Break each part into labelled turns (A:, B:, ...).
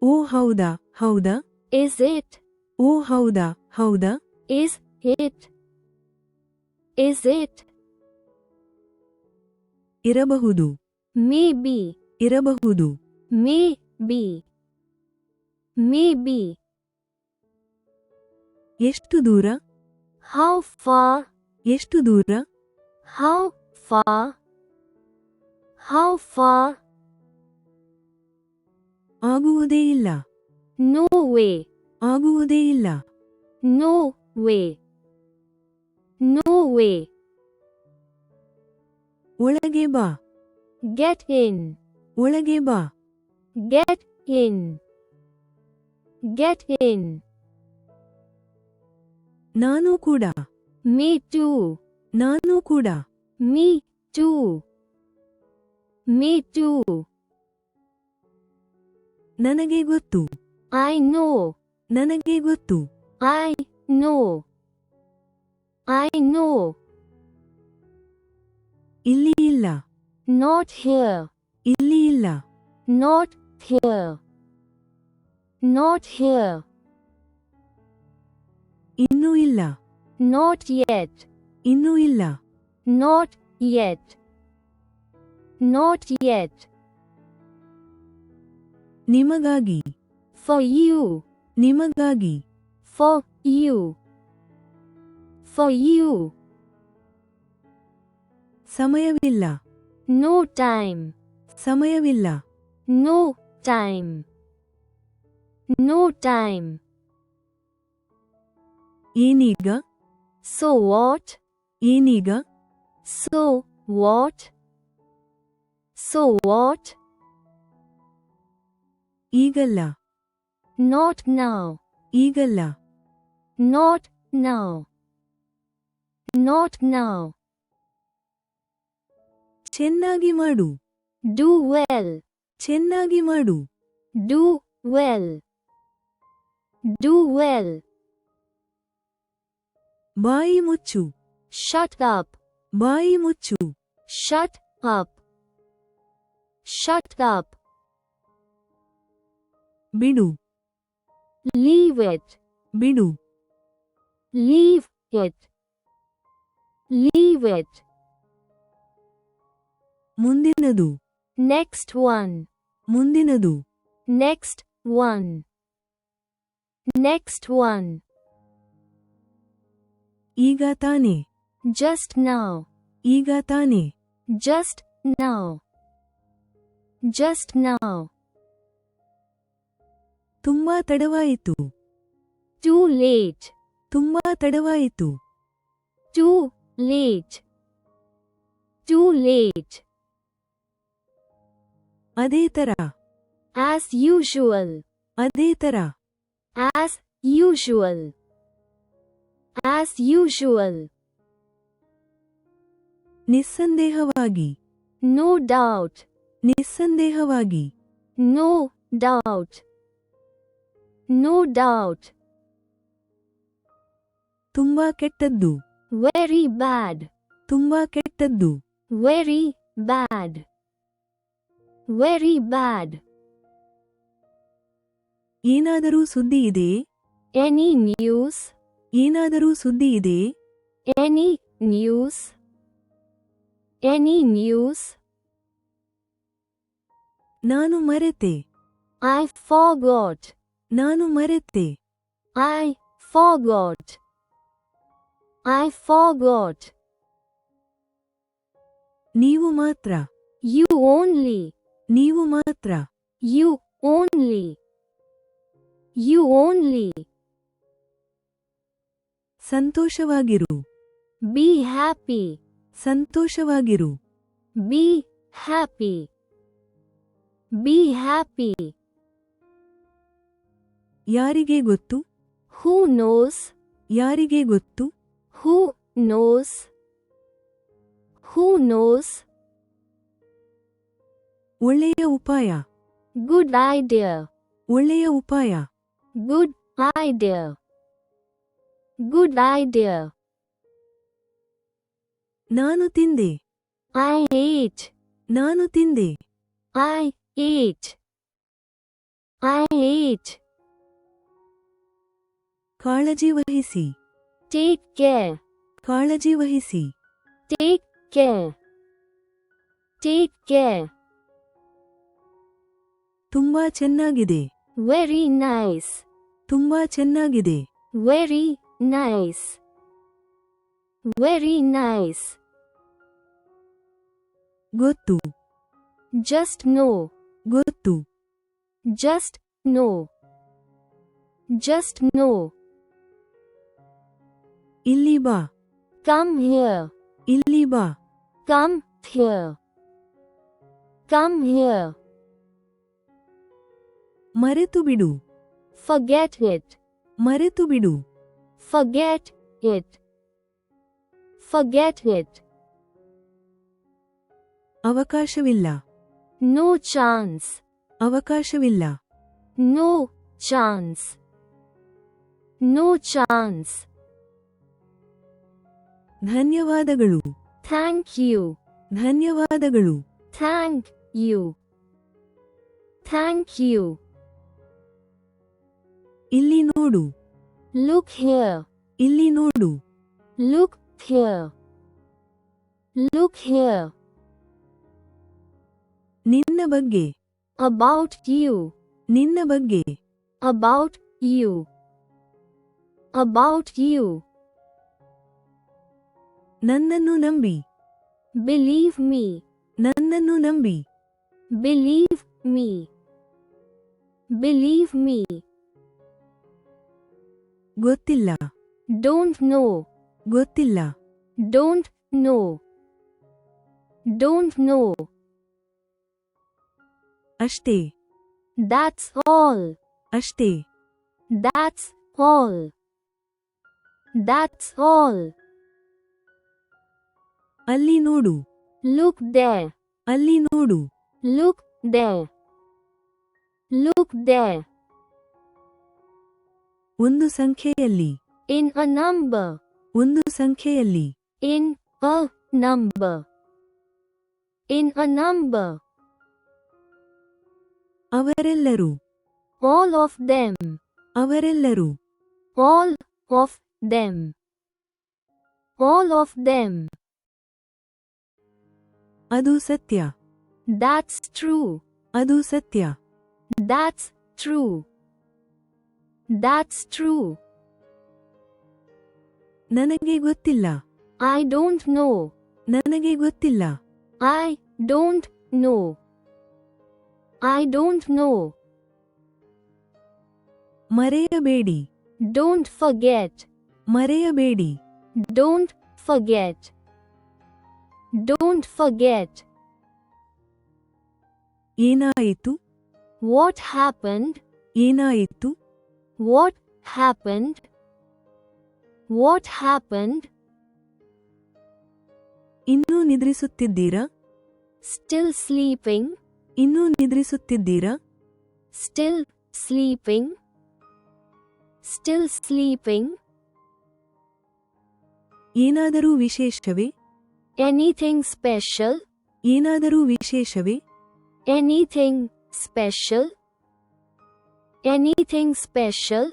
A: ಓ ಹೌದಾ ಹೌದಾ.
B: Is it?
A: ಓ ಹೌದಾ ಹೌದಾ.
B: Is it? Is it?
A: ಇರಬಹುದು.
B: Maybe.
A: ಇರಬಹುದು.
B: Maybe. Maybe.
A: ಎಷ್ಟು ದೂರ.
B: How far?
A: ಎಷ್ಟು ದೂರ.
B: How far? How far?
A: ಆಗುವುದೇ ಇಲ್ಲ.
B: No way.
A: ಆಗುವುದೇ ಇಲ್ಲ.
B: No way. No way.
A: ಒಳಗೆ ಬಾ.
B: Get in.
A: ಒಳಗೆ ಬಾ.
B: Get in. Get in.
A: ನಾನು ಕೂಡ.
B: Me too.
A: ನಾನು ಕೂಡ.
B: Me too. Me too.
A: ನನಗೆ ಗೊತ್ತು.
B: I know.
A: ನನಗೆ ಗೊತ್ತು.
B: I know. I know.
A: ಇಲ್ಲಿ ಇಲ್ಲ.
B: Not here.
A: ಇಲ್ಲಿ ಇಲ್ಲ.
B: Not here. Not here.
A: ಇನ್ನೂ ಇಲ್ಲ.
B: Not yet.
A: ಇನ್ನೂ ಇಲ್ಲ.
B: Not yet. Not yet.
A: ನಿಮಗಾಗಿ.
B: For you.
A: ನಿಮಗಾಗಿ.
B: For you. For you.
A: ಸಮಯವಿಲ್ಲ.
B: No time.
A: ಸಮಯವಿಲ್ಲ.
B: No time. No time.
A: ಏನೀಗ.
B: So what?
A: ಏನೀಗ.
B: So what? So what?
A: ಈಗಲ್ಲ.
B: Not now.
A: ಈಗಲ್ಲ.
B: Not now. Not now.
A: ಚೆನ್ನಾಗಿ ಮಾಡು.
B: Do well.
A: ಚೆನ್ನಾಗಿ ಮಾಡು.
B: Do well. Do well.
A: ಬಾಯಿ ಮುಚ್ಚು.
B: Shut up.
A: ಬಾಯಿ ಮುಚ್ಚು.
B: Shut up. Shut up.
A: ಬಿಡು.
B: Leave it.
A: ಬಿಡು.
B: Leave it. Leave it.
A: ಮುಂದಿನದು.
B: Next one.
A: ಮುಂದಿನದು.
B: Next one. Next one.
A: ಈಗ ತಾನೆ.
B: Just now.
A: ಈಗ ತಾನೆ.
B: Just now. Just now.
A: ತುಂಬಾ ತಡವಾಯಿತು.
B: Too late.
A: ತುಂಬಾ ತಡವಾಯಿತು.
B: Too late. Too late.
A: ಅದೇ ತರ.
B: As usual.
A: ಅದೇ ತರ.
B: As usual. As usual.
A: ನಿಸ್ಸಂದೇಹವಾಗಿ.
B: No doubt.
A: ನಿಸ್ಸಂದೇಹವಾಗಿ.
B: No doubt. No doubt.
A: ತುಂಬಾ ಕೆಟ್ಟದ್ದು.
B: Very bad.
A: ತುಂಬಾ ಕೆಟ್ಟದ್ದು.
B: Very bad. Very bad.
A: ಏನಾದರೂ ಸುದ್ದಿ ಇದೆ.
B: Any news?
A: ಏನಾದರೂ ಸುದ್ದಿ ಇದೆ.
B: Any news? Any news?
A: ನಾನು ಮರೆತೆ.
B: I forgot.
A: ನಾನು ಮರೆತೆ.
B: I forgot. I forgot.
A: ನೀವು ಮಾತ್ರ.
B: You only.
A: ನೀವು ಮಾತ್ರ.
B: You only. You only.
A: ಸಂತೋಷವಾಗಿರು.
B: Be happy.
A: ಸಂತೋಷವಾಗಿರು.
B: Be happy. Be happy.
A: ಯಾರಿಗೆ ಗೊತ್ತು.
B: Who knows?
A: ಯಾರಿಗೆ ಗೊತ್ತು.
B: Who knows? Who knows?
A: ಒಳ್ಳೆಯ ಉಪಾಯ.
B: Good idea.
A: ಒಳ್ಳೆಯ ಉಪಾಯ.
B: Good idea. Good idea.
A: ನಾನು ತಿಂದೆ.
B: I ate.
A: ನಾನು ತಿಂದೆ.
B: I ate. I ate.
A: ಕಾಳಜಿ ವಹಿಸಿ.
B: Take care.
A: ಕಾಳಜಿ ವಹಿಸಿ.
B: Take care. Take care.
A: ತುಂಬಾ ಚೆನ್ನಾಗಿದೆ.
B: Very nice.
A: ತುಂಬಾ ಚೆನ್ನಾಗಿದೆ.
B: Very nice. Very nice.
A: ಗೊತ್ತು.
B: Just know.
A: ಗೊತ್ತು.
B: Just know. Just know.
A: ಇಲ್ಲಿ ಬಾ.
B: Come here.
A: ಇಲ್ಲಿ ಬಾ.
B: Come here. Come here.
A: ಮರೆತು ಬಿಡು.
B: Forget it.
A: ಮರೆತು ಬಿಡು.
B: Forget it. Forget it.
A: ಅವಕಾಶವಿಲ್ಲ.
B: No chance.
A: ಅವಕಾಶವಿಲ್ಲ.
B: No chance. No chance.
A: ಧನ್ಯವಾದಗಳು.
B: Thank you.
A: ಧನ್ಯವಾದಗಳು.
B: Thank you. Thank you.
A: ಇಲ್ಲಿ ನೋಡು.
B: Look here.
A: ಇಲ್ಲಿ ನೋಡು.
B: Look here. Look here.
A: ನಿನ್ನ ಬಗ್ಗೆ.
B: About you.
A: ನಿನ್ನ ಬಗ್ಗೆ.
B: About you. About you.
A: ನನ್ನನ್ನು ನಂಬಿ.
B: Believe me.
A: ನನ್ನನ್ನು ನಂಬಿ.
B: Believe me. Believe me.
A: ಗೊತ್ತಿಲ್ಲ.
B: Don't know.
A: ಗೊತ್ತಿಲ್ಲ.
B: Don't know. Don't know.
A: ಅಷ್ಟೇ.
B: That's all.
A: ಅಷ್ಟೇ.
B: That's all. That's all.
A: ಅಲ್ಲಿ ನೋಡು.
B: Look there.
A: ಅಲ್ಲಿ ನೋಡು.
B: Look there. Look there.
A: ಒಂದು ಸಂಖ್ಯೆಯಲ್ಲಿ.
B: In a number.
A: ಒಂದು ಸಂಖ್ಯೆಯಲ್ಲಿ.
B: In a number. In a number.
A: ಅವರೆಲ್ಲರೂ.
B: All of them.
A: ಅವರೆಲ್ಲರೂ.
B: All of them. All of them.
A: ಅದು ಸತ್ಯ.
B: That's true.
A: ಅದು ಸತ್ಯ.
B: That's true. That's true.
A: ನನಗೆ ಗೊತ್ತಿಲ್ಲ.
B: I don't know.
A: ನನಗೆ ಗೊತ್ತಿಲ್ಲ.
B: I don't know. I don't know.
A: ಮರೆಯಬೇಡಿ.
B: Don't forget.
A: ಮರೆಯಬೇಡಿ.
B: Don't forget. Don't forget.
A: ಏನಾಯಿತು?
B: What happened?
A: ಏನಾಯಿತು?
B: What happened? What happened?
A: ಇನ್ನೂ ನಿದ್ರಿಸುತ್ತಿದ್ದೀರಾ?
B: Still sleeping?
A: ಇನ್ನೂ ನಿದ್ರಿಸುತ್ತಿದ್ದೀರಾ?
B: Still sleeping? Still sleeping?
A: ಏನಾದರೂ ವಿಶೇಷವೇ?
B: Anything special?
A: ಏನಾದರೂ ವಿಶೇಷವೇ?
B: Anything special? Anything special?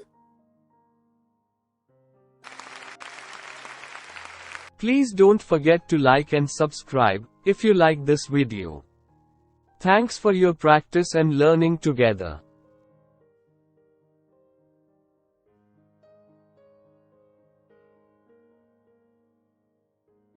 C: Please don't forget to like and subscribe if you like this video. Thanks for your practice and learning together.